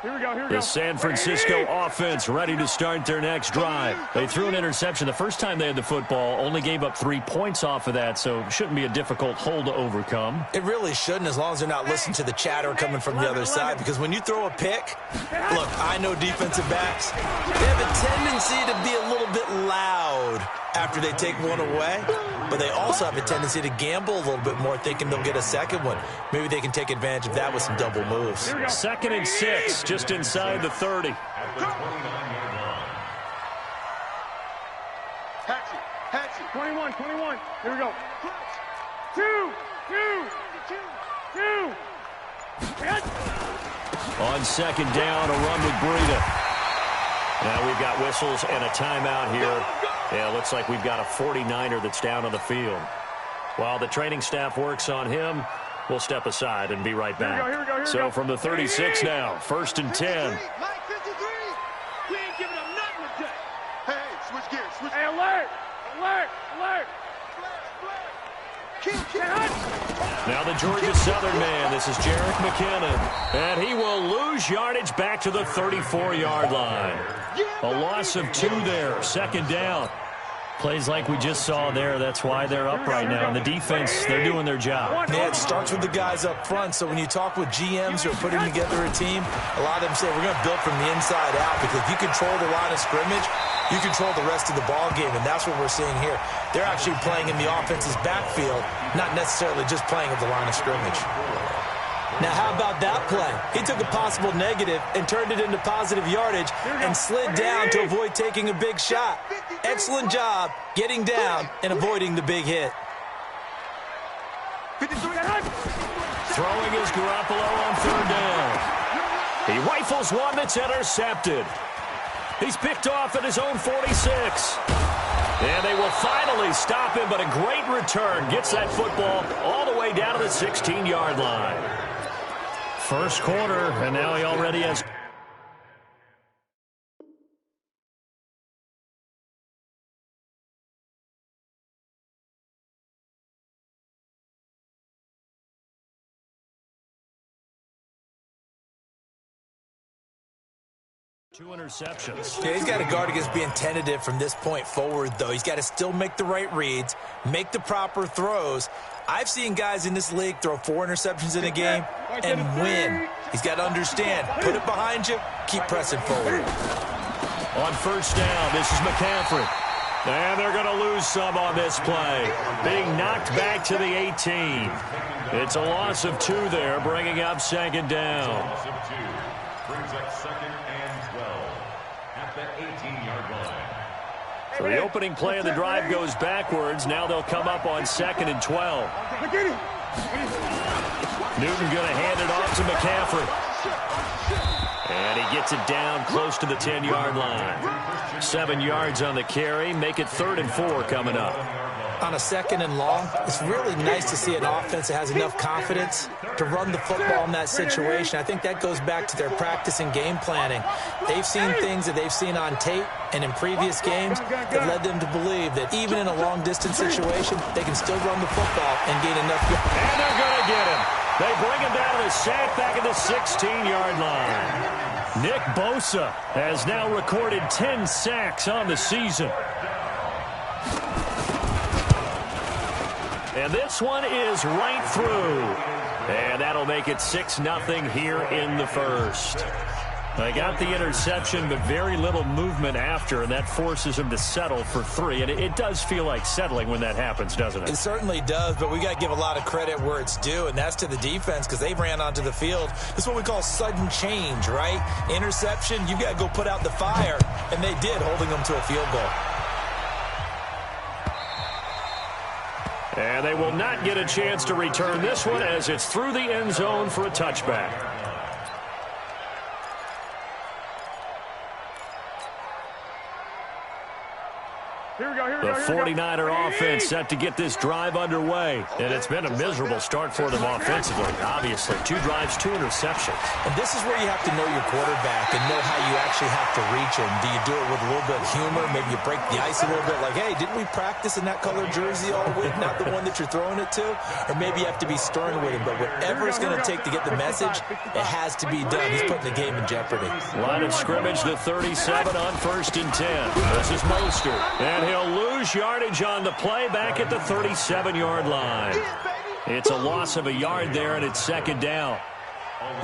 The San Francisco offense ready to start their next drive. They threw an interception the first time they had the football, only gave up 3 points off of that, so it shouldn't be a difficult hole to overcome. It really shouldn't, as long as they're not listening to the chatter coming from the other side, because when you throw a pick, look, I know defensive backs, they have a tendency to be a little bit loud after they take one away, but they also have a tendency to gamble a little bit more, thinking they'll get a second one. Maybe they can take advantage of that with some double moves. 2nd and 6, just inside the 30. Hatchet, 21. Here we go. 2. On 2nd down, a run with Breida. Now we've got whistles and a timeout here. Yeah, looks like we've got a 49er that's down on the field. While the training staff works on him, we'll step aside and be right back. Here we go. So from the 36 now, 1st and 10. Mike 53. We ain't giving up nothing today. Hey, switch gears. Hey, alert. Now the Georgia Southern man, this is Jerick McKinnon. And he will lose yardage back to the 34-yard line. A loss of 2 there, 2nd down. Plays like we just saw there. That's why they're up right now. And the defense, they're doing their job. Yeah, it starts with the guys up front. So when you talk with GMs who are putting together a team, a lot of them say we're going to build from the inside out, because if you control the line of scrimmage, you control the rest of the ball game, and that's what we're seeing here. They're actually playing in the offense's backfield, not necessarily just playing at the line of scrimmage. Now, how about that play? He took a possible negative and turned it into positive yardage and slid down to avoid taking a big shot. Excellent job getting down and avoiding the big hit. Throwing is Garoppolo on 3rd down. He rifles one that's intercepted. He's picked off at his own 46. And they will finally stop him, but a great return gets that football all the way down to the 16-yard line. First quarter, and now he already has... Two interceptions. Yeah, he's got to guard against being tentative from this point forward, though. He's got to still make the right reads, make the proper throws. I've seen guys in this league throw 4 interceptions in a game and win. He's got to understand, put it behind you, keep pressing forward. On 1st down, this is McCaffrey. And they're going to lose some on this play. Being knocked back to the 18. It's a loss of 2 there, bringing up 2nd down. Brings up 2nd and 12 at the 18-yard line. So the opening play of the drive goes backwards. Now they'll come up on 2nd and 12. Newton going to hand it off to McCaffrey. And he gets it down close to the 10-yard line. 7 yards on the carry. Make it 3rd and 4 coming up. On a 2nd and long, it's really nice to see an offense that has enough confidence to run the football in that situation. I think that goes back to their practice and game planning. They've seen things that they've seen on tape and in previous games that led them to believe that even in a long-distance situation, they can still run the football and gain enough. And they're going to get him. They bring him down to the sack back at the 16-yard line. Nick Bosa has now recorded 10 sacks on the season. And this one is right through. And that'll make it 6-0 here in the first. They got the interception, but very little movement after, and that forces them to settle for 3. And it does feel like settling when that happens, doesn't it? It certainly does, but we got to give a lot of credit where it's due, and that's to the defense, because they ran onto the field. This is what we call sudden change, right? Interception, you got to go put out the fire, and they did, holding them to a field goal. And they will not get a chance to return this one as it's through the end zone for a touchback. The 49er offense set to get this drive underway. And it's been a miserable start for them offensively. Obviously, 2 drives, 2 interceptions. And this is where you have to know your quarterback and know how you actually have to reach him. Do you do it with a little bit of humor? Maybe you break the ice a little bit like, hey, didn't we practice in that colored jersey all week? Not the one that you're throwing it to? Or maybe you have to be stern with him. But whatever it's going to take to get the message, it has to be done. He's putting the game in jeopardy. Line of scrimmage, the 37 on 1st and 10. This is Mostert. And he'll lose yardage on the play back at the 37-yard line. It's a loss of a yard there, and it's 2nd down.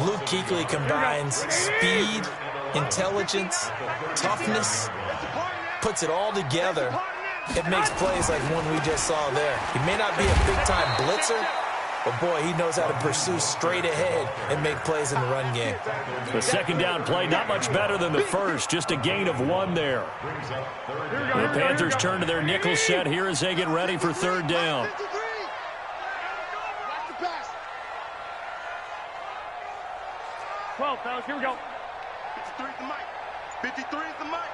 Luke Kuechly combines speed, intelligence, toughness, puts it all together. It makes plays like one we just saw there. He may not be a big-time blitzer, but, boy, he knows how to pursue straight ahead and make plays in the run game. The 2nd down play, not much better than the first, just a gain of 1 there. The Panthers turn to their nickel set here as they get ready for 3rd down. 12, fellas, here we go. 53 is the mic. 53 is the mic.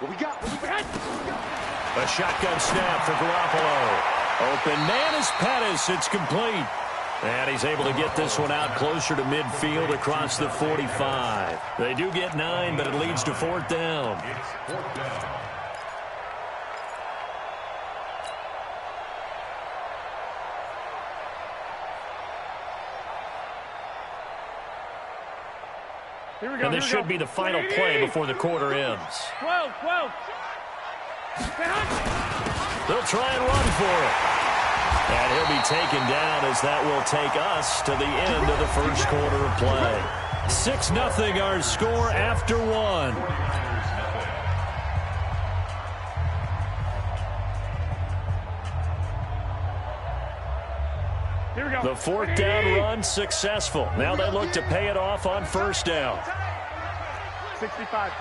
What we got? A shotgun snap for Garoppolo. Open man is Pettis. It's complete. And he's able to get this one out closer to midfield across the 45. They do get 9, but it leads to 4th down. It's 4th down. And this should be the final play before the quarter ends. 12. They'll try and run for it. And he'll be taken down as that will take us to the end of the first quarter of play. 6-0 our score after 1. The 4th down run successful. Now they look to pay it off on 1st down. 65.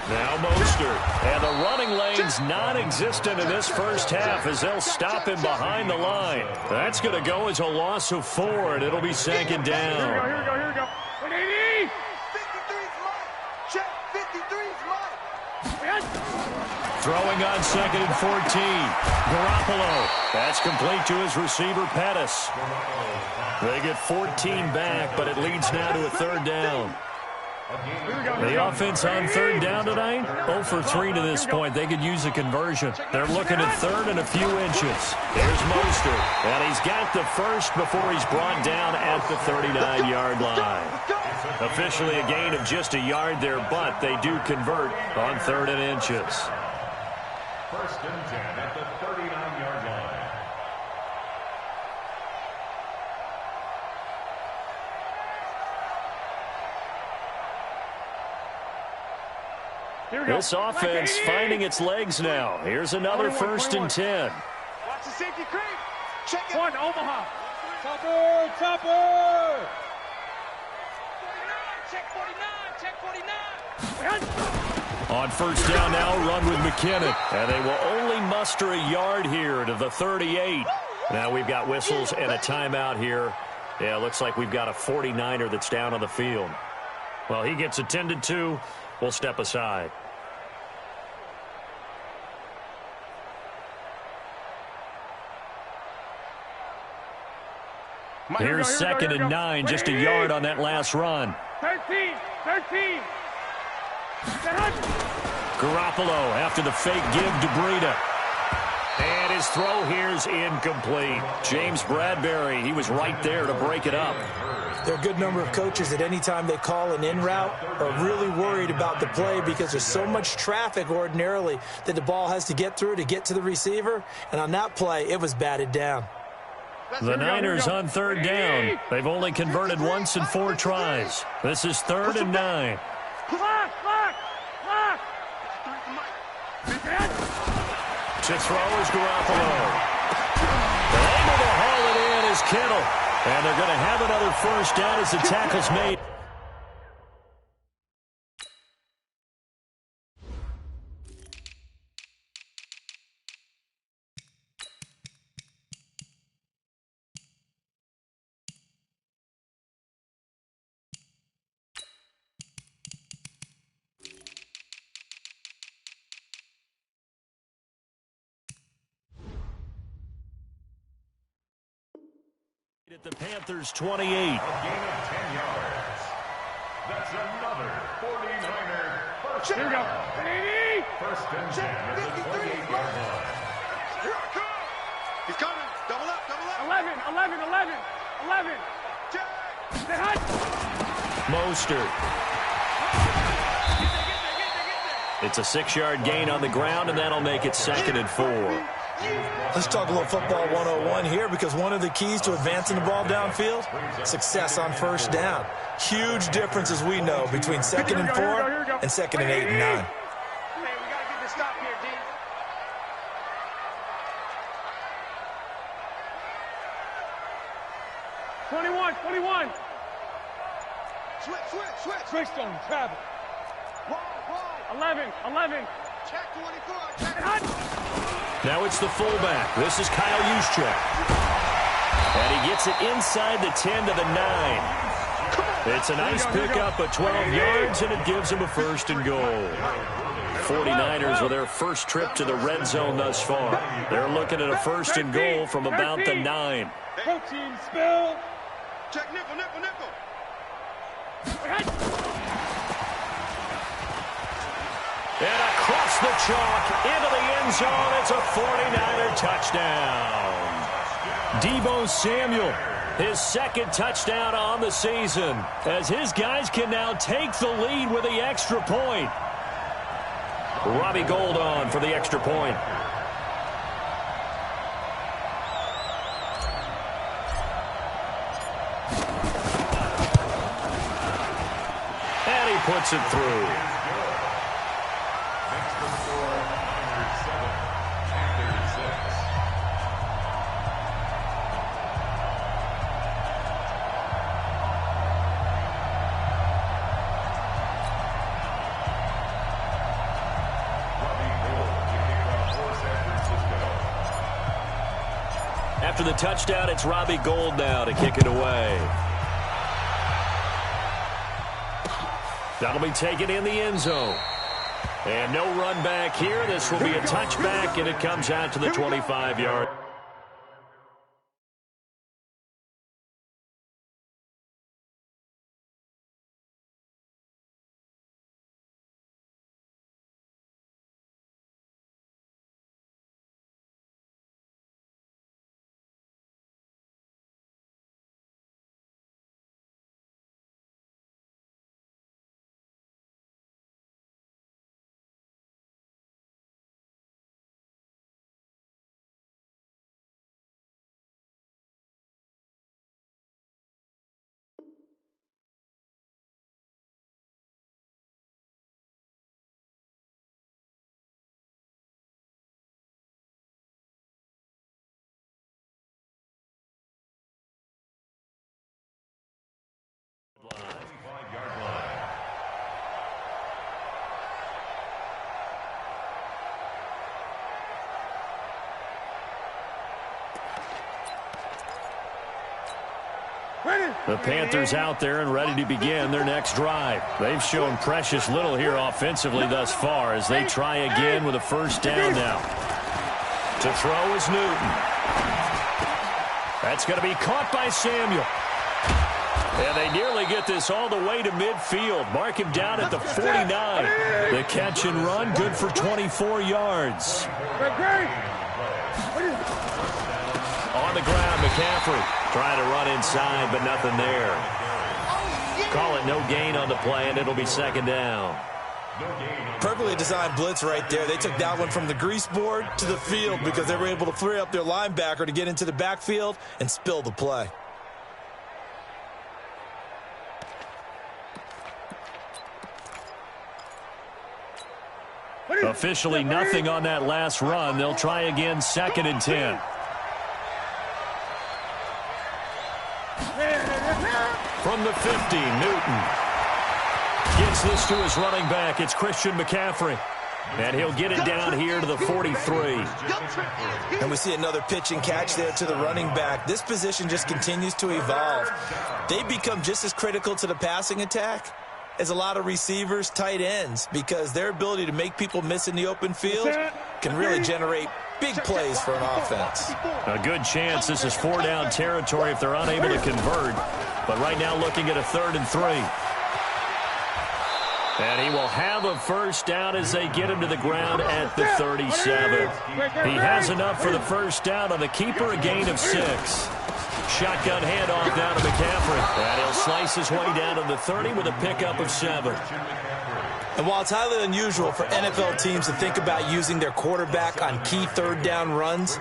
Now Mostert. And the running lane's non-existent in this first half as they'll stop him behind the line. That's going to go as a loss of 4, and it'll be 2nd down. Here we go. 180. 53's mine. Check. 53's mine. Throwing on 2nd and 14. Garoppolo. That's complete to his receiver, Pettis. They get 14 back, but it leads now to a 3rd down. The offense on 3rd down tonight, 0 for 3 to this point. They could use a conversion. They're looking at 3rd and a few inches. Here's Mostert, and he's got the first before he's brought down at the 39-yard line. Officially a gain of just a yard there, but they do convert on 3rd and inches. 1st and 10 at the 39-yard line. This offense finding its legs now. Here's another 1st and 10. Watch the safety creep. Check it. 1, Omaha. Topper! 49. Check 49. On 1st down now, run with McKinnon. And they will only muster a yard here to the 38. Now we've got whistles and a timeout here. Yeah, looks like we've got a 49er that's down on the field. Well, he gets attended to. We'll step aside. Here's 2nd and 9, just a yard on that last run. 13. Garoppolo after the fake give to Breida. And his throw here's incomplete. James Bradbury, he was right there to break it up. There are a good number of coaches that any time they call an in route are really worried about the play because there's so much traffic ordinarily that the ball has to get through to get to the receiver. And on that play, it was batted down. The Niners on 3rd down. They've only converted once in 4 tries. This is 3rd and 9. Lock. To throw is Garoppolo. Able to haul it in is Kittle. And they're going to have another 1st down as the tackle's made. At the Panthers 28. A gain of 10 yards. That's another 49er first Here we go. Baby! First and 10 at the 28-yard line. Here I come. He's coming. Double up, double up. 11. Check. They hot. Mostert. It's a 6-yard gain on the ground, and that'll make it 2nd and 4. Let's talk a little football 101 here, because one of the keys to advancing the ball downfield, success on first down. Huge difference, as we know, between 2nd and 4 and 2nd and 8 and 9. Hey, we got to get this stop here, D. Twenty-one. Switch. Stone, travel. Wall. 11. Check 24. Check. Hot. Now it's the fullback. This is Kyle Juszczyk. And he gets it inside the 10 to the 9. It's a nice pickup of 12 yards, and it gives him a 1st and goal. 49ers with their first trip to the red zone thus far. They're looking at a 1st and goal from about the 9. Protein spill. Check nickel. And across the chalk into the end zone, it's a 49er touchdown. Deebo Samuel, his 2nd touchdown on the season, as his guys can now take the lead with the extra point. Robbie Gould on for the extra point. And he puts it through. After the touchdown, it's Robbie Gould now to kick it away. That'll be taken in the end zone. And no run back here. This will be a touchback, and it comes out to the 25-yard. The Panthers out there and ready to begin their next drive. They've shown precious little here offensively thus far as they try again with a 1st down now. To throw is Newton. That's going to be caught by Samuel. And they nearly get this all the way to midfield. Mark him down at the 49. The catch and run, good for 24 yards. On the ground, McCaffrey trying to run inside, but nothing there. Call it no gain on the play, and it'll be 2nd down. Perfectly designed blitz right there. They took that one from the grease board to the field because they were able to free up their linebacker to get into the backfield and spill the play. Officially nothing on that last run. They'll try again, 2nd and 10. From the 50, Newton gets this to his running back. It's Christian McCaffrey. And he'll get it down here to the 43. And we see another pitch and catch there to the running back. This position just continues to evolve. They become just as critical to the passing attack as a lot of receivers, tight ends, because their ability to make people miss in the open field can really generate Big plays for an offense. A good chance this is 4-down territory if they're unable to convert. But right now looking at a 3rd and 3. And he will have a first down as they get him to the ground at the 37. He has enough for the first down on the keeper, a gain of 6. Shotgun handoff down to McCaffrey. And he'll slice his way down to the 30 with a pickup of 7. And while it's highly unusual for NFL teams to think about using their quarterback on key 3rd down runs,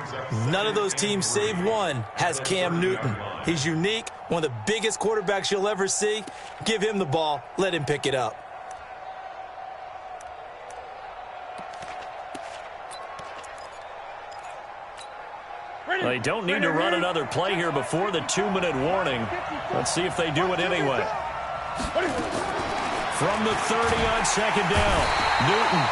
none of those teams, save one, has Cam Newton. He's unique, one of the biggest quarterbacks you'll ever see. Give him the ball, let him pick it up. They don't need to run another play here before the 2-minute warning. Let's see if they do it anyway. From the 30 on 2nd down, Newton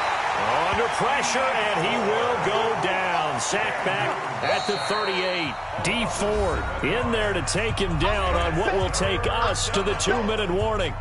under pressure, and he will go down. Sacked back at the 38. D Ford in there to take him down on what will take us to the 2-minute warning.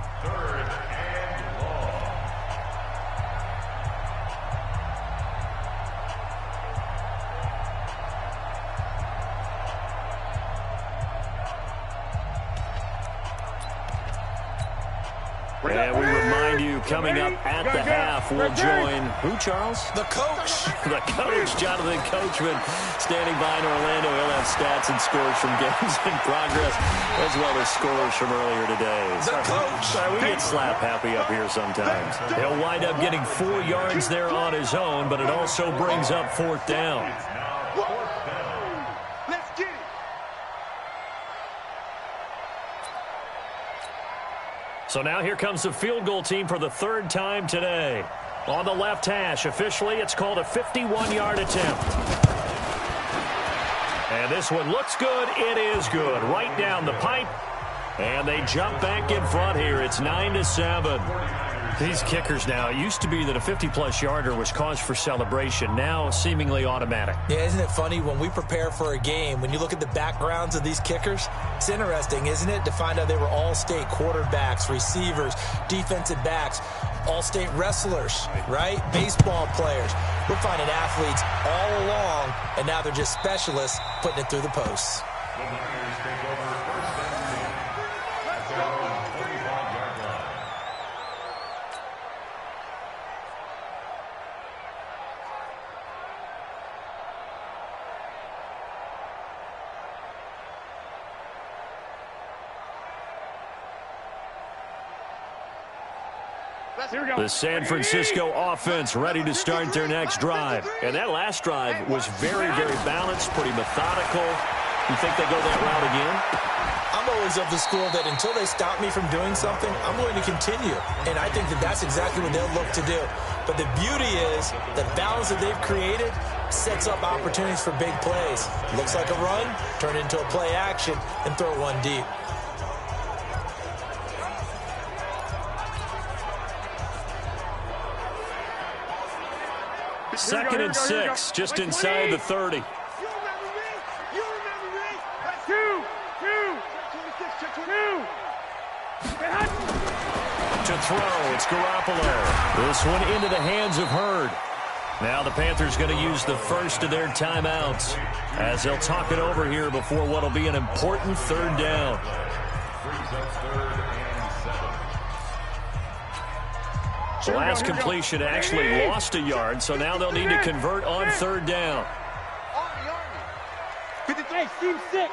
And we remind you, coming up at the half, we'll join who, Charles? The coach. The coach, Jonathan Coachman, standing by in Orlando. He'll have stats and scores from games in progress, as well as scores from earlier today. The coach. We get slap happy up here sometimes. He'll wind up getting 4 yards there on his own, but it also brings up 4th down. Let's get it. So now here comes the field goal team for the 3rd time today. On the left hash, officially, it's called a 51-yard attempt. And this one looks good. It is good. Right down the pipe. And they jump back in front here. It's 9-7. These kickers now, it used to be that a 50-plus yarder was cause for celebration. Now seemingly automatic. Yeah, isn't it funny when we prepare for a game, when you look at the backgrounds of these kickers, it's interesting, isn't it, to find out they were all-state quarterbacks, receivers, defensive backs, all-state wrestlers, right? Baseball players. We're finding athletes all along, and now they're just specialists putting it through the posts. The Niners take over first and 10 at their own 45-yard line. The San Francisco offense ready to start their next drive. And that last drive was very, very balanced, pretty methodical. You think they go that route again? I'm always of the school that until they stop me from doing something, I'm going to continue. And I think that that's exactly what they'll look to do. But the beauty is the balance that they've created sets up opportunities for big plays. Looks like a run, turn it into a play action, and throw one deep. Second and 6, just inside the 30. You remember me? You remember me? Let's Two. 26, 26. To throw, it's Garoppolo. This one into the hands of Hurd. Now the Panthers going to use the first of their timeouts as they'll talk it over here before what will be an important 3rd down. Brings up 3rd and 7. The last completion actually lost a yard, so now they'll need to convert on 3rd down. Army. 53, team 6.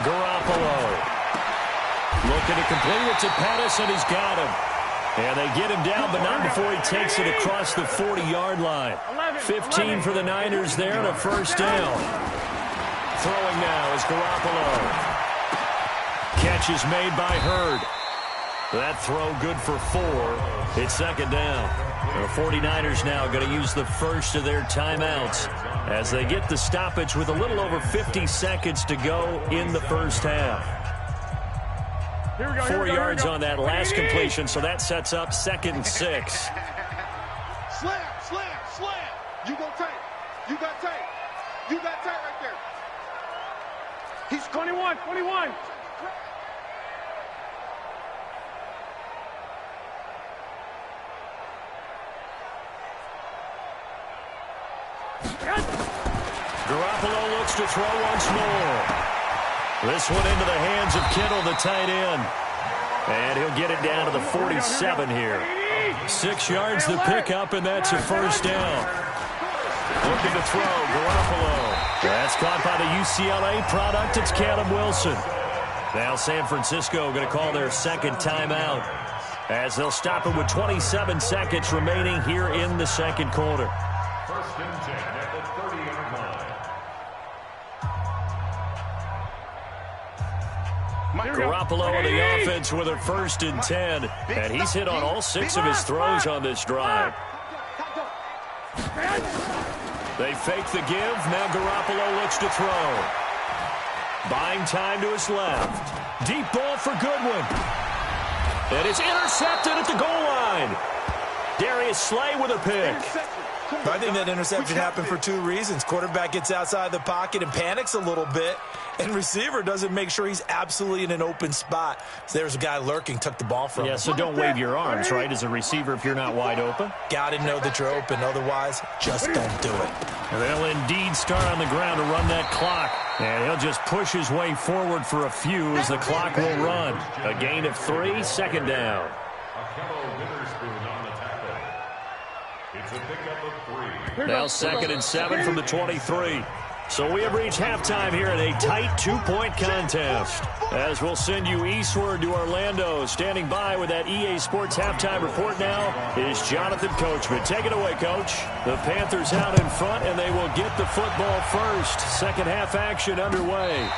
Garoppolo looking to complete it to Pettis, and he's got him. And they get him down, but not before he takes it across the 40-yard line. 15 for the Niners there and a first down. Throwing now is Garoppolo. Catch is made by Hurd. That throw good for 4. It's 2nd down. The 49ers now going to use the first of their timeouts as they get the stoppage with a little over 50 seconds to go in the first half. 4 yards on that last completion, so that sets up 2nd and 6. Slam. You gonna take. You got tape. right there. He's 21. Garoppolo looks to throw once more. This one into the hands of Kittle, the tight end. And he'll get it down to the 47 here. 6 yards the pickup, and that's a first down. Looking to throw, Garoppolo. That's caught by the UCLA product. It's Caleb Wilson. Now San Francisco going to call their second timeout, as they'll stop it with 27 seconds remaining here in the second quarter. First and 10 at the 30-yard line. Garoppolo on the offense with a first and 10, and he's hit on all 6 of his throws on this drive. They fake the give. Now Garoppolo looks to throw. Buying time to his left. Deep ball for Goodwin. And it's intercepted at the goal line. Darius Slay with a pick. I think that interception happened for 2 reasons. Quarterback gets outside the pocket and panics a little bit, and receiver doesn't make sure he's absolutely in an open spot. So there's a guy lurking, took the ball from him. Yeah, so don't wave your arms, right, as a receiver if you're not wide open. Got to know that you're open. Otherwise, just don't do it. And they'll indeed start on the ground to run that clock. And he'll just push his way forward for a few as the clock will run. A gain of 3, second down. It's a pickup of 3. Now 2nd and 7 from the 23. So we have reached halftime here in a tight 2-point contest. As we'll send you eastward to Orlando. Standing by with that EA Sports halftime report now is Jonathan Coachman. Take it away, Coach. The Panthers out in front, and they will get the football first. Second half action underway.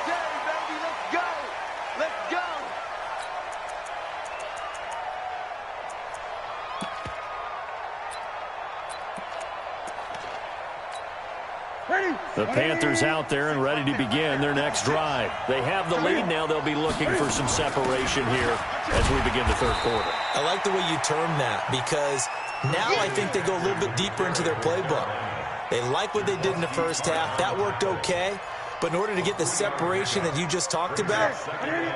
Okay, baby, let's go. Let's go. The Panthers out there and ready to begin their next drive. They have the lead now. They'll be looking for some separation here as we begin the third quarter. I like the way you term that, because now I think they go a little bit deeper into their playbook. They like what they did in the first half. That worked okay. But in order to get the separation that you just talked about,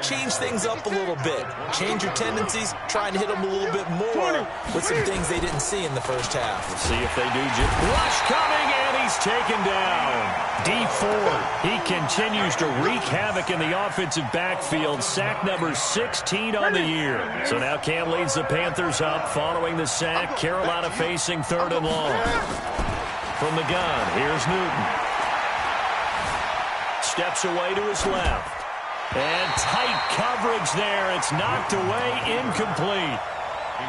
change things up a little bit. Change your tendencies, trying to hit them a little bit more with some things they didn't see in the first half. We'll see if they do. Rush coming, and he's taken down. D Ford, he continues to wreak havoc in the offensive backfield. Sack number 16 on the year. So now Cam leads the Panthers up following the sack. Carolina facing 3rd and long. From the gun, here's Newton. Steps away to his left. And tight coverage there. It's knocked away, incomplete.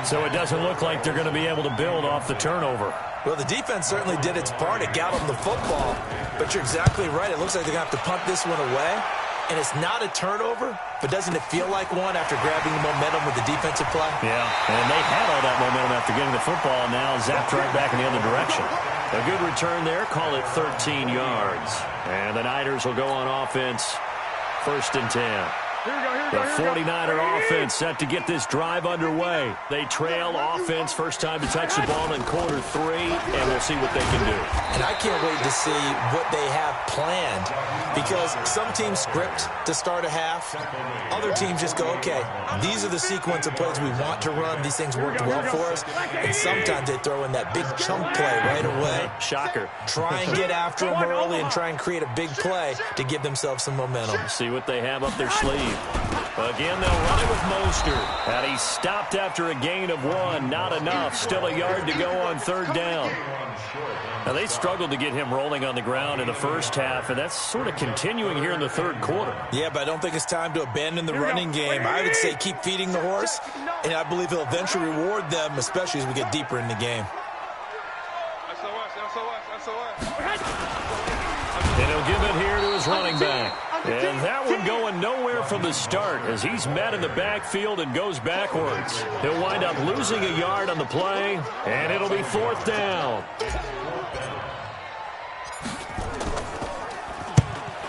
So it doesn't look like they're going to be able to build off the turnover. Well, the defense certainly did its part. It got them the football. But you're exactly right. It looks like they're going to have to punt this one away. And it's not a turnover, but doesn't it feel like one after grabbing the momentum with the defensive play? Yeah, and they had all that momentum after getting the football, and now zapped right back in the other direction. A good return there. Call it 13 yards. And the Niners will go on offense. 1st and 10. The 49er offense set to get this drive underway. They trail offense, first time to touch the ball in quarter 3, and we'll see what they can do. And I can't wait to see what they have planned, because some teams script to start a half. Other teams just go, okay, these are the sequence of plays we want to run. These things worked well for us. And sometimes they throw in that big chunk play right away. Shocker. Try and get after them early and try and create a big play to give themselves some momentum. See what they have up their sleeve. Again, they'll run it with Mostert. And he stopped after a gain of 1. Not enough. Still a yard to go on 3rd down. Now, they struggled to get him rolling on the ground in the first half, and that's sort of continuing here in the third quarter. Yeah, but I don't think it's time to abandon the running game. I would say keep feeding the horse, and I believe he'll eventually reward them, especially as we get deeper in the game. And he'll give it here to his running back. And that one going nowhere from the start as he's met in the backfield and goes backwards. He'll wind up losing a yard on the play, and it'll be 4th down.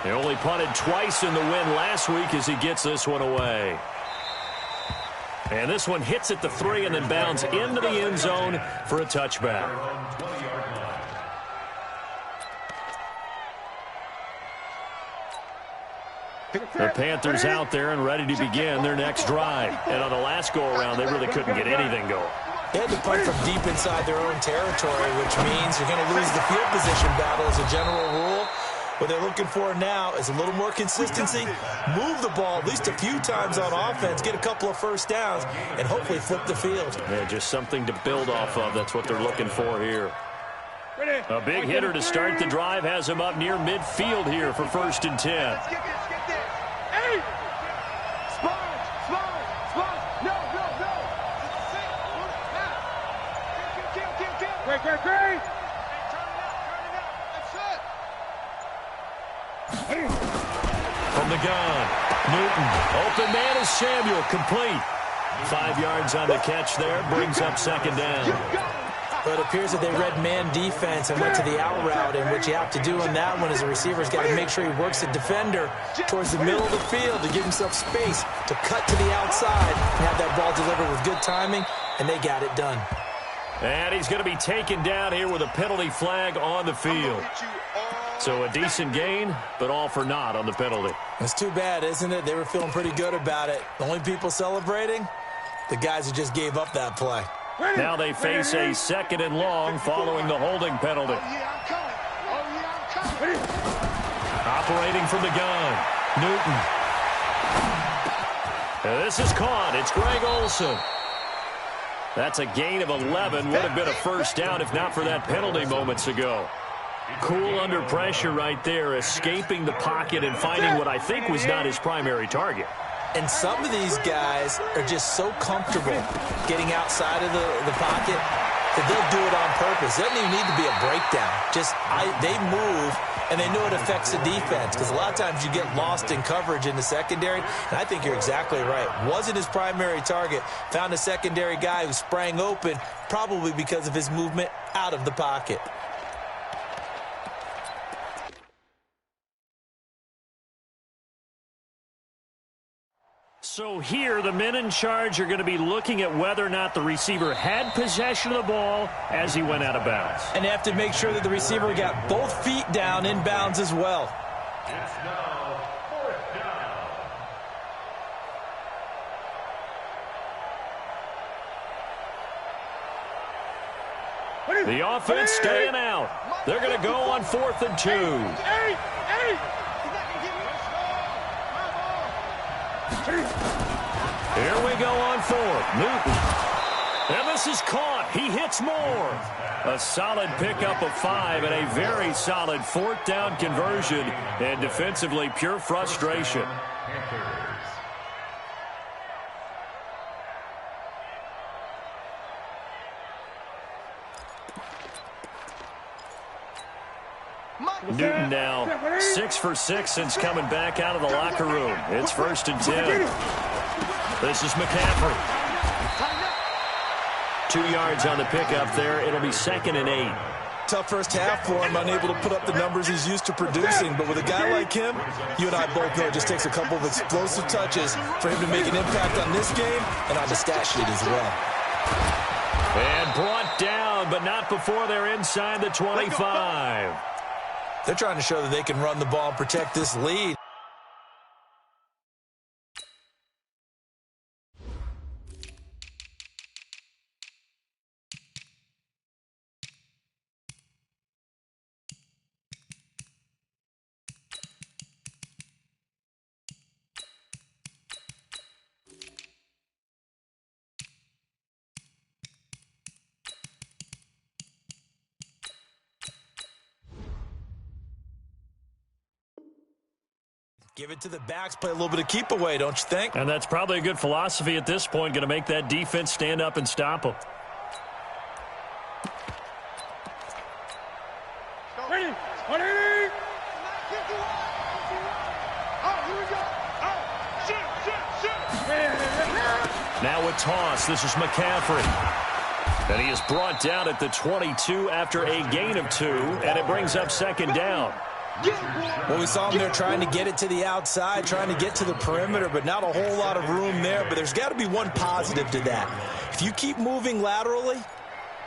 He only punted twice in the win last week as he gets this one away. And this one hits at the 3 and then bounds into the end zone for a touchback. The Panthers out there and ready to begin their next drive. And on the last go-around, they really couldn't get anything going. They had to punt from deep inside their own territory, which means you're going to lose the field position battle as a general rule. What they're looking for now is a little more consistency, move the ball at least a few times on offense, get a couple of first downs, and hopefully flip the field. Yeah, just something to build off of. That's what they're looking for here. A big hitter to start the drive has him up near midfield here for 1st and 10. Let's get this. Hey! Sponge. No. Kill. Great. From the gun, Newton. Open man is Samuel, complete. 5 yards on the catch there, brings up 2nd down. But it appears that they read man defense and went to the out route, and what you have to do on that one is the receiver's got to make sure he works the defender towards the middle of the field to give himself space to cut to the outside and have that ball delivered with good timing, and they got it done. And he's going to be taken down here with a penalty flag on the field. So a decent gain, but all for naught on the penalty. It's too bad, isn't it? They were feeling pretty good about it. The only people celebrating, the guys who just gave up that play. Now they face a 2nd and long following the holding penalty. Operating from the gun, Newton. And this is caught. It's Greg Olsen. That's a gain of 11. Would have been a first down if not for that penalty moments ago. Cool under pressure right there, escaping the pocket and finding what I think was not his primary target. And some of these guys are just so comfortable getting outside of the pocket that they'll do it on purpose. It doesn't even need to be a breakdown. They move, and they know it affects the defense, because a lot of times you get lost in coverage in the secondary, and I think you're exactly right. Wasn't his primary target. Found a secondary guy who sprang open, probably because of his movement out of the pocket. So here, the men in charge are going to be looking at whether or not the receiver had possession of the ball as he went out of bounds. And they have to make sure that the receiver got both feet down in bounds as well. It's now 4th down. The offense staying out. They're going to go on 4th and 2. Hey! Here we go on 4th. Newton. And this is caught. He hits more. A solid pickup of 5 and a very solid 4th down conversion. And defensively, pure frustration. Newton now 6 for 6 since coming back out of the locker room. It's 1st and 10. This is McCaffrey. 2 yards on the pickup there. It'll be 2nd and 8. Tough first half for him, unable to put up the numbers he's used to producing. But with a guy like him, you and I both know it just takes a couple of explosive touches for him to make an impact on this game and on the stat sheet as well. And brought down, but not before they're inside the 25. They're trying to show that they can run the ball and protect this lead. Give it to the backs, play a little bit of keep away, don't you think? And that's probably a good philosophy at this point, going to make that defense stand up and stop them. Ready? Now a toss. This is McCaffrey. And he is brought down at the 22 after a gain of 2, and it brings up 2nd down. Well, we saw him there trying to get it to the outside, trying to get to the perimeter, but not a whole lot of room there. But there's got to be one positive to that. If you keep moving laterally,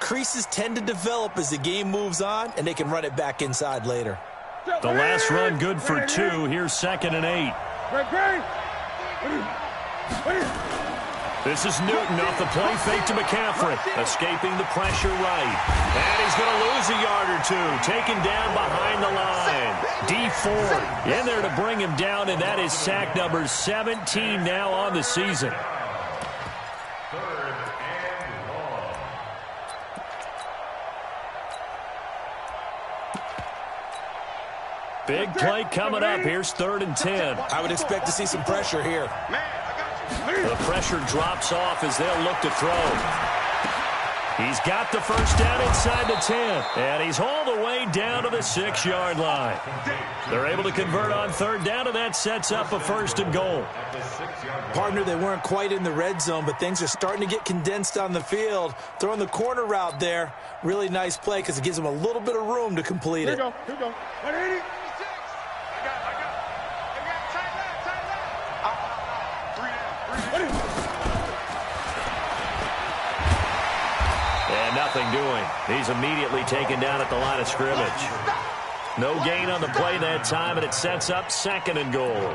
creases tend to develop as the game moves on, and they can run it back inside later. The last run good for 2. Here's 2nd and 8. This is Newton off the play fake to McCaffrey. Escaping the pressure right. And he's going to lose a yard or two. Taken down behind the line. D Ford in there to bring him down, and that is sack number 17 now on the season. Big play coming up. Here's 3rd and 10. I would expect to see some pressure here. The pressure drops off as they'll look to throw. He's got the first down inside the 10, and he's all the way down to the 6-yard line. They're able to convert on 3rd down, and that sets up a 1st and goal. Partner, they weren't quite in the red zone, but things are starting to get condensed on the field. Throwing the corner route there, really nice play because it gives them a little bit of room to complete it. Here we go. 180. And nothing doing. He's immediately taken down at the line of scrimmage. No gain on the play that time, and it sets up 2nd and goal.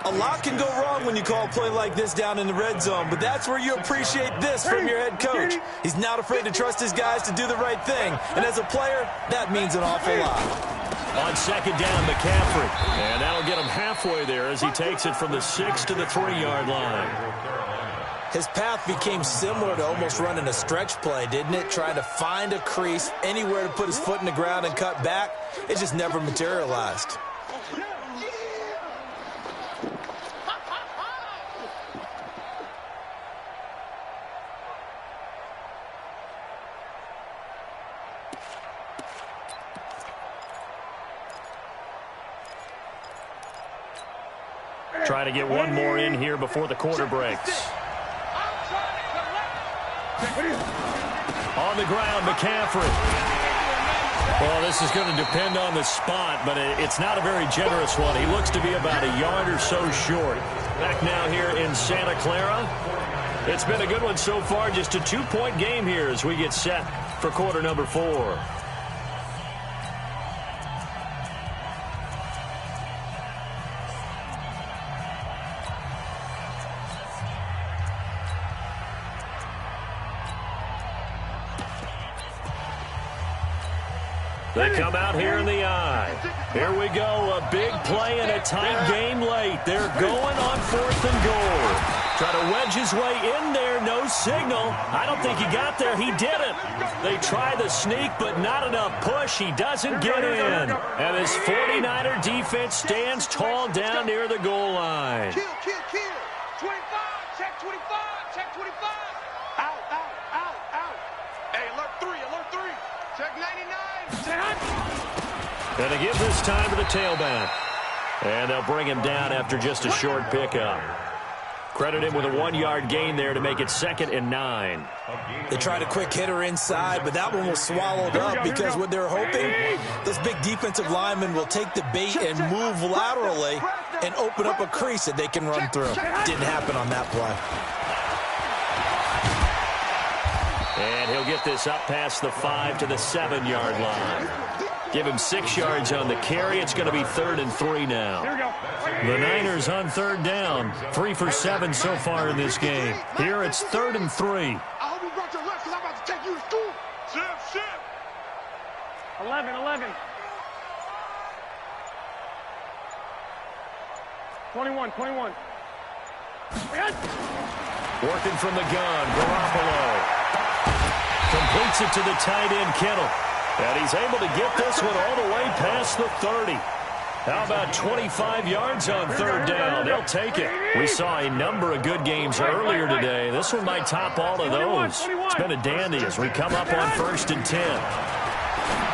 A lot can go wrong when you call a play like this down in the red zone, but that's where you appreciate this from your head coach. He's not afraid to trust his guys to do the right thing, and as a player, that means an awful lot. On 2nd down, McCaffrey. And that'll get him halfway there as he takes it from the 6 to the 3-yard line. His path became similar to almost running a stretch play, didn't it? Trying to find a crease, anywhere to put his foot in the ground and cut back. It just never materialized. Trying to get one more in here before the quarter breaks. On the ground, McCaffrey. Well, this is going to depend on the spot, but it's not a very generous one. He looks to be about a yard or so short. Back now here in Santa Clara. It's been a good one so far. Just a 2-point game here as we get set for quarter number 4. They come out here in the eye. Here we go, a big play and a tight game late. They're going on 4th and goal. Try to wedge his way in there, no signal. I don't think he got there, he didn't. They try the sneak, but not enough push. He doesn't get in. And his 49er defense stands tall down near the goal line. Kill. 25, check 25, check 25. Out. Hey, alert 3. Check 99. Going to give this time to the tailback. And they'll bring him down after just a short pickup. Credit him with a 1-yard gain there to make it 2nd and 9. They tried a quick hitter inside, but that one was swallowed up because what they're hoping, those big defensive linemen will take the bait and move laterally and open up a crease that they can run through. Didn't happen on that play. And he'll get this up past the 5 to the 7-yard line. Give him 6 yards on the carry. It's going to be 3rd and 3 now. The Niners on 3rd down. 3 for 7 so far in this game. Here it's 3rd and 3. I hope you brought your lunch because I'm about to take you to school. Ship. 11. 21. Working from the gun, Garoppolo. Completes it to the tight end, Kittle. And he's able to get this one all the way past the 30. How about 25 yards on 3rd down? They'll take it. We saw a number of good games earlier today. This one might top all of those. It's been a dandy as we come up on 1st and 10.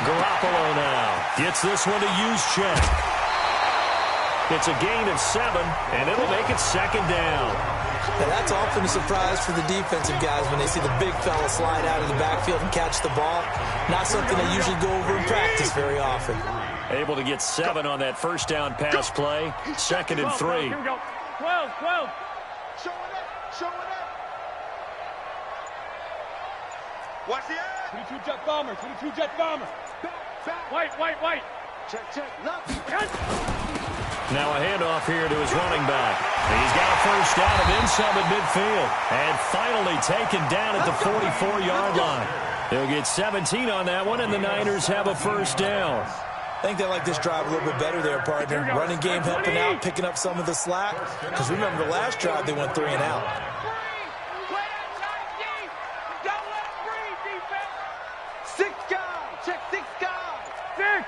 Garoppolo now gets this one to use check. It's a gain of 7, and it'll make it 2nd down. Now that's often a surprise for the defensive guys when they see the big fella slide out of the backfield and catch the ball. Not something they usually go over in practice very often. Able to get 7 on that 1st down pass play. 2nd and 3. Here we go. 12. Show it up. Watch the eye. 22 jet bomber. Back. White. Check. Left. Now a handoff here to his running back. He's got a first down of in some at midfield. And finally taken down at the 44-yard line. They'll get 17 on that one, and the Niners have a first down. I think they like this drive a little bit better there, partner. Running game helping out, picking up some of the slack. Because remember, the last drive, they went 3 and out. Six guys. Check 6 guys. Six.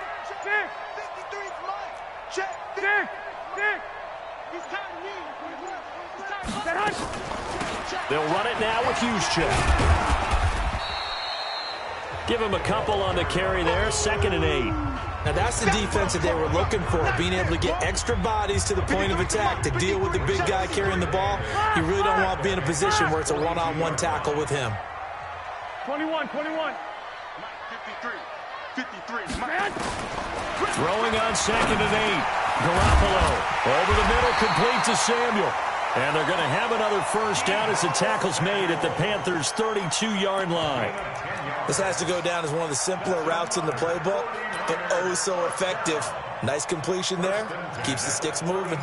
53's Mike. Check. Six. He's tied me. They'll run it now with Juszczyk. Give him a couple on the carry there. 2nd and 8. Now, that's the defense that they were looking for, being able to get extra bodies to the point of attack to deal with the big guy carrying the ball. You really don't want to be in a position where it's a one-on-one tackle with him. 21. 53. Throwing on 2nd and 8. Garoppolo over the middle, complete to Samuel. And they're going to have another first down as the tackle's made at the Panthers' 32-yard line. This has to go down as one of the simpler routes in the playbook, but oh so effective. Nice completion there. Keeps the sticks moving.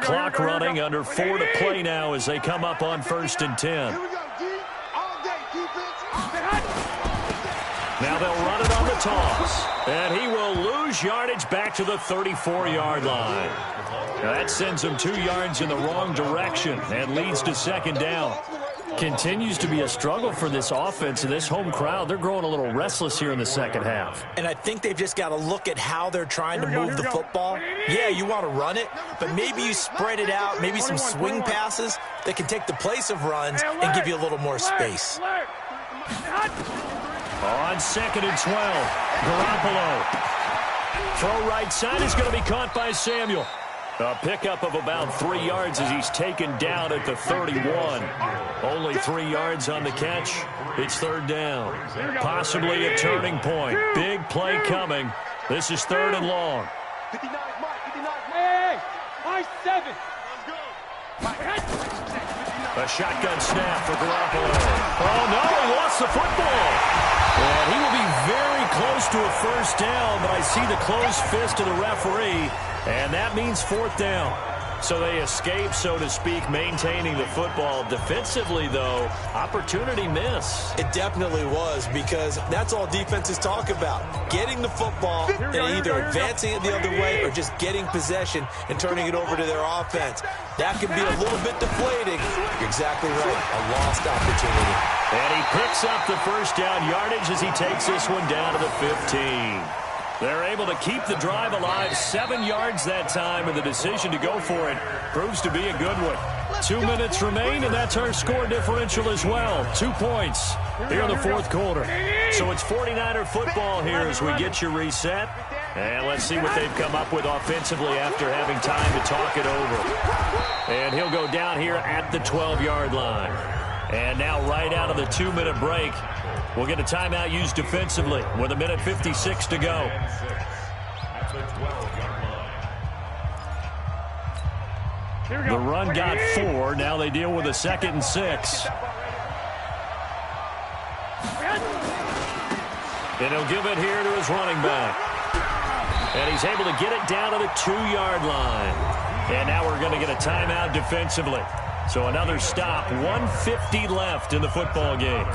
Clock running, under 4 to play now as they come up on 1st and 10. Here we go, D. All day, defense. Now they'll run it on the toss. And he will lose yardage back to the 34-yard line. Now that sends him 2 yards in the wrong direction and leads to 2nd down. Continues to be a struggle for this offense and this home crowd. They're growing a little restless here in the second half. And I think they've just got to look at how they're trying to move the football. Yeah, you want to run it, but maybe you spread it out, maybe some swing passes that can take the place of runs and give you a little more space. On 2nd and 12, Garoppolo. Throw right side is going to be caught by Samuel. A pickup of about 3 yards as he's taken down at the 31. Only 3 yards on the catch. It's 3rd down. Possibly a turning point. Big play coming. This is 3rd and long. 59 Mike. Hey, I 7. A shotgun snap for Garoppolo. Oh, no, he lost the football. And he will be very close to a first down, but I see the closed fist of the referee, and that means 4th down. So they escape, so to speak, maintaining the football. Defensively, though, opportunity miss. It definitely was, because that's all defenses talk about. Getting the football and either advancing it the other way or just getting possession and turning it over to their offense. That can be a little bit deflating. You're exactly right. A lost opportunity. And he picks up the first down yardage as he takes this one down to the 15. They're able to keep the drive alive, 7 yards that time, and the decision to go for it proves to be a good one. 2 minutes remain, and that's our score differential as well. 2 points here in the 4th quarter. So it's 49er football here as we get your reset. And let's see what they've come up with offensively after having time to talk it over. And he'll go down here at the 12-yard line. And now right out of the 2-minute break, we'll get a timeout used defensively with 1:56 to go. The run got 4. Now they deal with a 2nd and 6. And he'll give it here to his running back. And he's able to get it down to the 2-yard line. And now we're going to get a timeout defensively. So another stop, 1:50 left in the football game.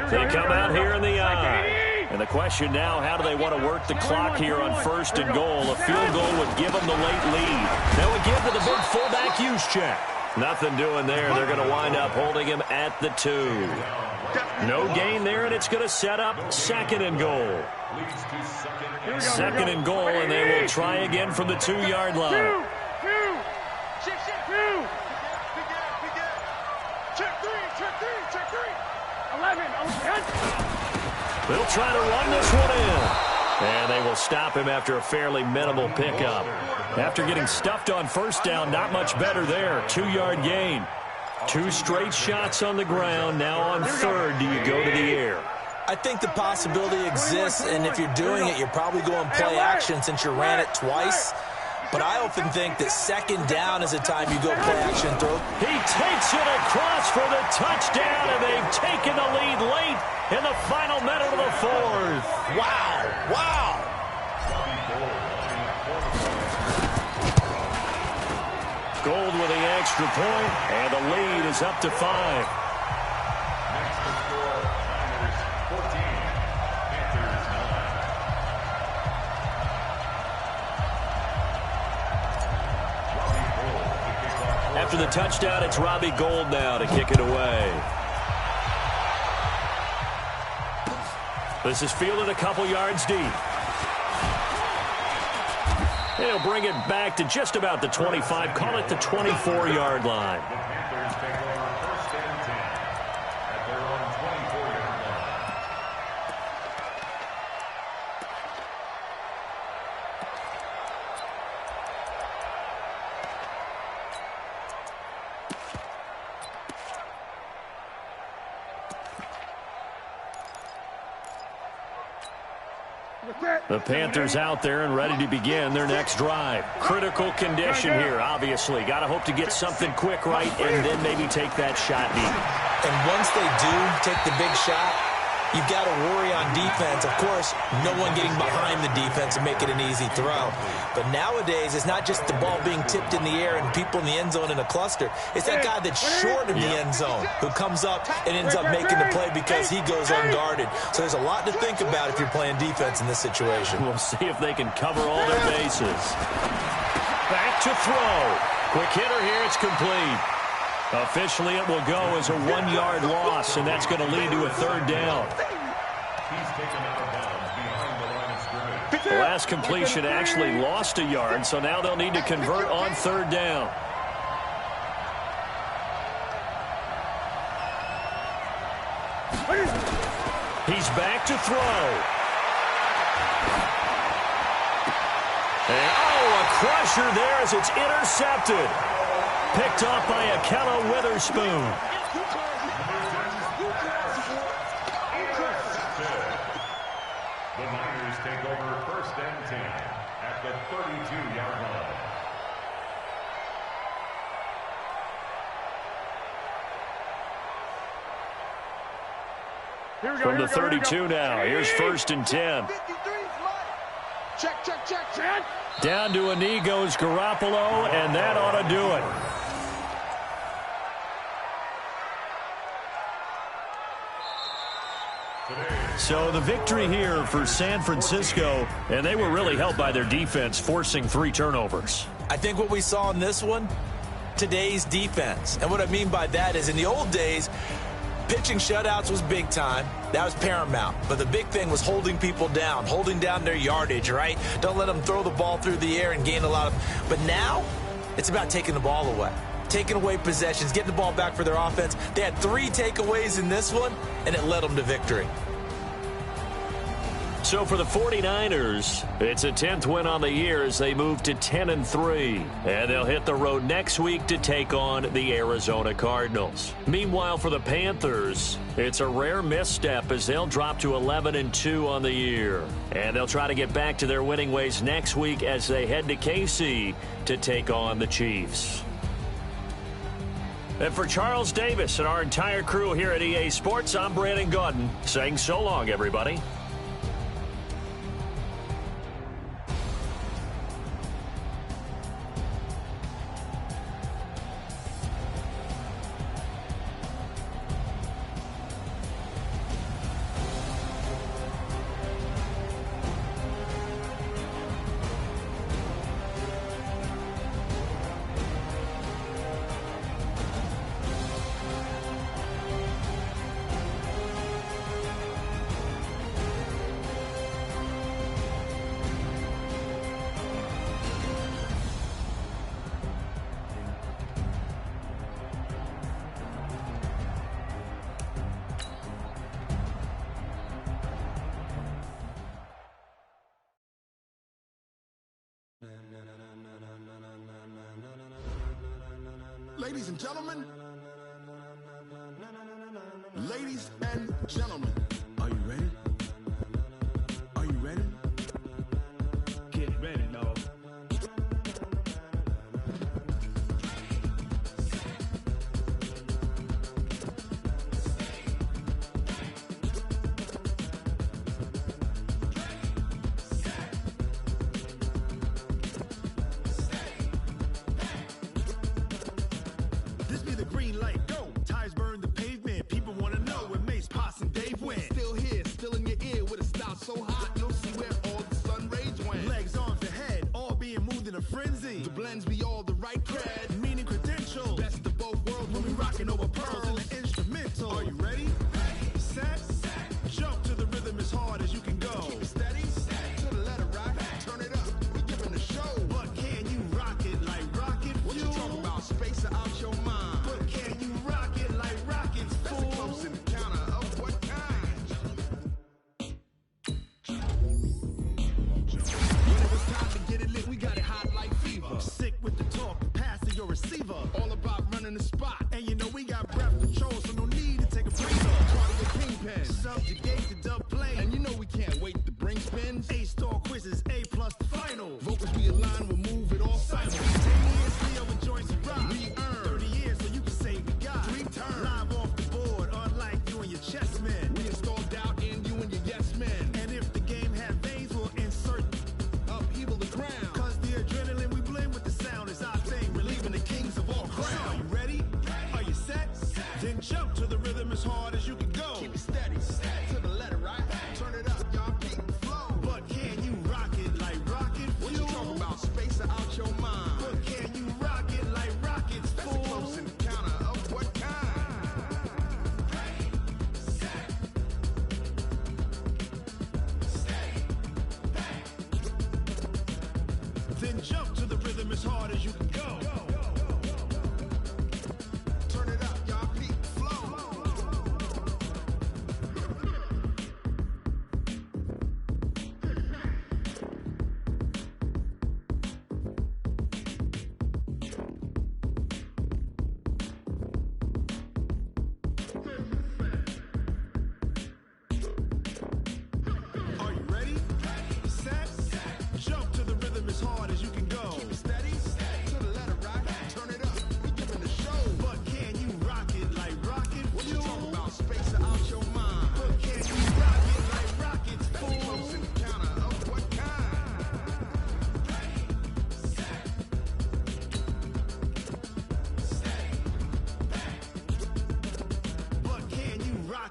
They come out here in the eye. And the question now, how do they want to work the clock here on 1st and goal? A field goal would give them the late lead. That would give to the big fullback Juszczyk. Nothing doing there. They're going to wind up holding him at the 2. No gain there, and it's going to set up 2nd and goal. 2nd and goal, and they will try again from the 2-yard line. Check 3. 11. They'll try to run this one in. And they will stop him after a fairly minimal pickup. After getting stuffed on 1st down, not much better there. 2-yard gain. 2 straight shots on the ground. Now on 3rd, do you go to the air? I think the possibility exists, and if you're doing it, you're probably going play action since you ran it twice. but I often think that second down is a time you go play action throw. He takes it across for the touchdown, and they've taken the lead late in the final minute of the fourth. Wow, wow. Gold with the extra point, and the lead is up to 5. Next to score, Niners 14, Panthers 9. After the touchdown, it's Robbie Gould now to kick it away. This is fielded a couple yards deep. He'll bring it back to just about the 25, call it the 24-yard line. The Panthers take over first and 10 at their own 24-yard line. The Panthers out there and ready to begin their next drive. Critical condition here, obviously. Got to hope to get something quick right and then maybe take that shot deep. And once they do take the big shot, you've got to worry on defense. Of course, no one getting behind the defense and make it an easy throw. But nowadays, it's not just the ball being tipped in the air and people in the end zone in a cluster. It's that guy that's short of the end zone who comes up and ends up making the play because he goes unguarded. So there's a lot to think about if you're playing defense in this situation. We'll see if they can cover all their bases. Back to throw. Quick hitter here. It's complete. Officially, it will go as a 1-yard loss, and that's going to lead to a third down. He's taken out of bounds behind the line of scrimmage. The last completion actually lost a yard, so now they'll need to convert on third down. He's back to throw. And, a crusher there as it's intercepted. Picked off by Akello Witherspoon. The Niners take over first and 10 at the 32-yard line. From the 32 now, here's first and 10. Check, check, check, check. Down to a knee goes Garoppolo, and that ought to do it. So the victory here for San Francisco, and they were really helped by their defense, forcing 3 turnovers. I think what we saw in this one, today's defense. And what I mean by that is in the old days, pitching shutouts was big time. That was paramount. But the big thing was holding people down, holding down their yardage, right? Don't let them throw the ball through the air and gain a lot of... But now, it's about taking the ball away. Taking away possessions, getting the ball back for their offense. They had 3 takeaways in this one, and it led them to victory. So for the 49ers, it's a 10th win on the year as they move to 10-3. And they'll hit the road next week to take on the Arizona Cardinals. Meanwhile, for the Panthers, it's a rare misstep as they'll drop to 11-2 on the year. And they'll try to get back to their winning ways next week as they head to KC to take on the Chiefs. And for Charles Davis and our entire crew here at EA Sports, I'm Brandon Gaudin saying so long, everybody. Ladies and gentlemen, ladies and gentlemen, are you ready? Are you ready? Get ready, dog.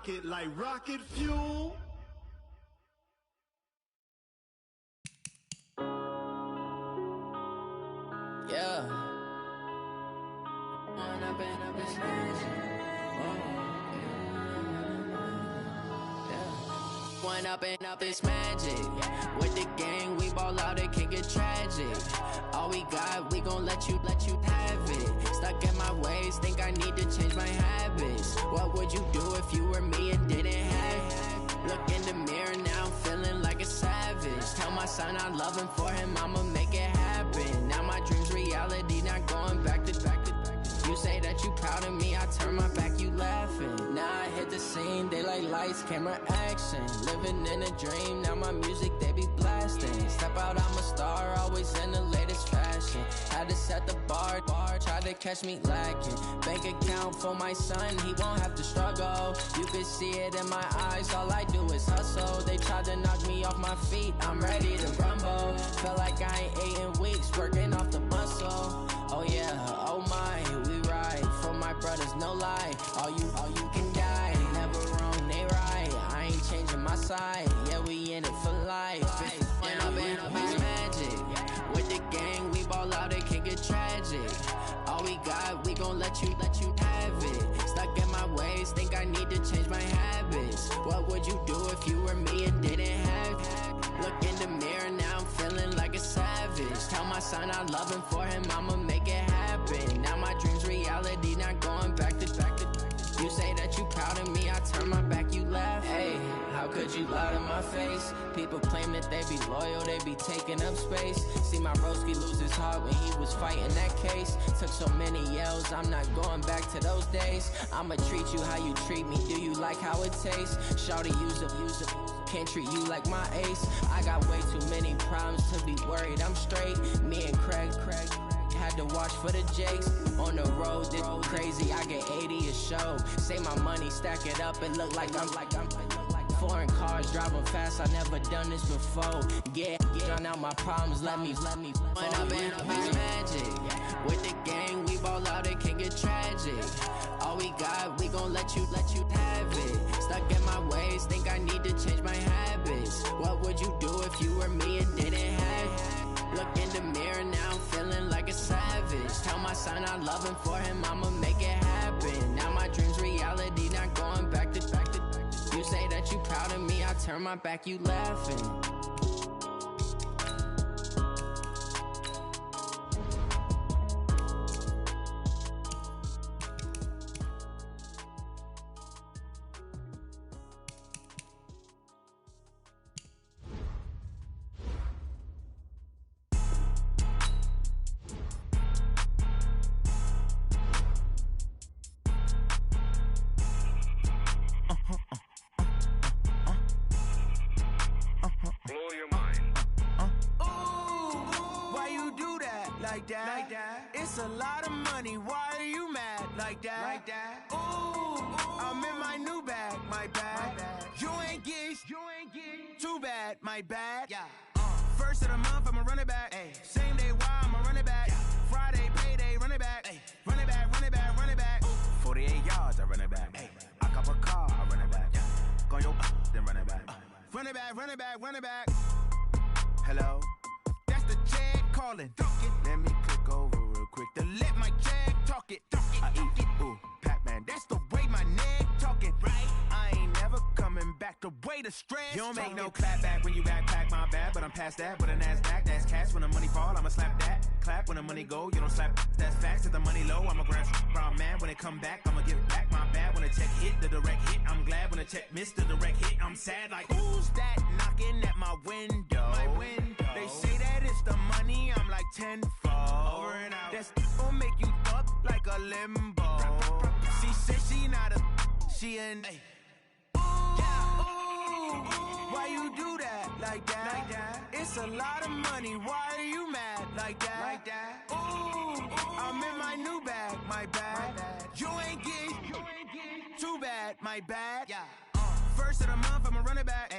rocket like rocket fuel. Yeah. When I've been up this When up and up it's magic. With the gang, we ball out, it can get tragic. All we got, we gon' let you have it. Stuck in my ways, think I need to change my habits. What would you do if you were me and didn't have it? Look in the mirror now, I'm feeling like a savage. Tell my son I love him, for him I'ma make it happen. Now my dream's reality, not going back to. You say that you proud of me, I turn my back, you laughing. Now I hit the scene, they like lights, camera, action. Living in a dream, now my music, they be blasting. Step out, I'm a star, always in the latest fashion. Had to set the bar, try to catch me lacking. Bank account for my son, he won't have to struggle. You can see it in my eyes, all I do is hustle. They tried to knock me off my feet, I'm ready to rumble. Feel like I ain't ate in weeks, working off the muscle. Oh yeah, oh my, we ride for my brothers, no lie. All you can die, never wrong, they right. I ain't changing my side, yeah, we in it for life. When I've been up, it's magic. With the gang, we ball out, it can get tragic. All we got, we gon' let you have it. Stuck in my ways, think I need to change my habits. What would you do if you were me and didn't have it? Look in the mirror, now I'm feeling like a savage. Tell my son I love him, for him I'ma make it happen. Now my dream's reality, not going back to. You say that you proud of me, I turn my back, you laugh. Hey, how could you lie to my face? People claim that they be loyal, they be taking up space. See my broski lose his heart when he was fighting that case. Took so many yells, I'm not going back to those days. I'ma treat you how you treat me, do you like how it tastes? Shawty, use it. Can't treat you like my ace. I got way too many problems to be worried, I'm straight. Me and Craig had to watch for the Jakes. On the road, this crazy, I get 80 a show. Say my money, stack it up, and look like I'm foreign cars, driving fast, I never done this before. Get drown out my problems, let me When I've been up, it's magic. With the gang, we ball out, it can get tragic. All we got, we gon' let you have it. Stuck in my ways, think I need to change my habits. What would you do if you were me and didn't have it? Look in the mirror, now I'm feeling like a savage. Tell my son I love him, for him I'ma make it happen. Now my dream's reality, not going back to. You say that you proud of me, I turn my back, you laughing. It's a lot of money, why are you mad like that? Ooh, I'm in my new bag, my bad. You ain't get too bad, my bad. First of the month, I'ma run it back. Same day, why I'ma run it back. Friday, payday, run it back. Run it back, run it back, run it back. 48 yards, I run it back. I cop a car, I run it back. Go yo, then run it back. Run it back, run it back, run it back. Hello? That's the check calling. Let me click over real quick to let my check talk it. I eat it, ooh, Pac-Man. That's the way my neck talking. Right? I ain't never coming back the way the stress. You don't make no clap back when you backpack, my bad. But I'm past that with a NASDAQ. That's cash when the money fall, I'ma slap that. Clap when the money go, you don't slap. That's facts. If the money low, I'm a grand brown man. When it come back, I'ma give it back. My bad when the check hit, the direct hit. I'm glad when the check missed the direct hit. I'm sad like, who's that knocking at my window? My window. They say that it's the money, I'm like tenfold. Over and out. That's gon' make you up like a limbo. She said she not a, she an. Ooh, why you do that like that? It's a lot of money, why are you mad like that? Ooh, I'm in my new bag, my bad. You ain't get too bad, my bad. First of the month, I'ma run it back.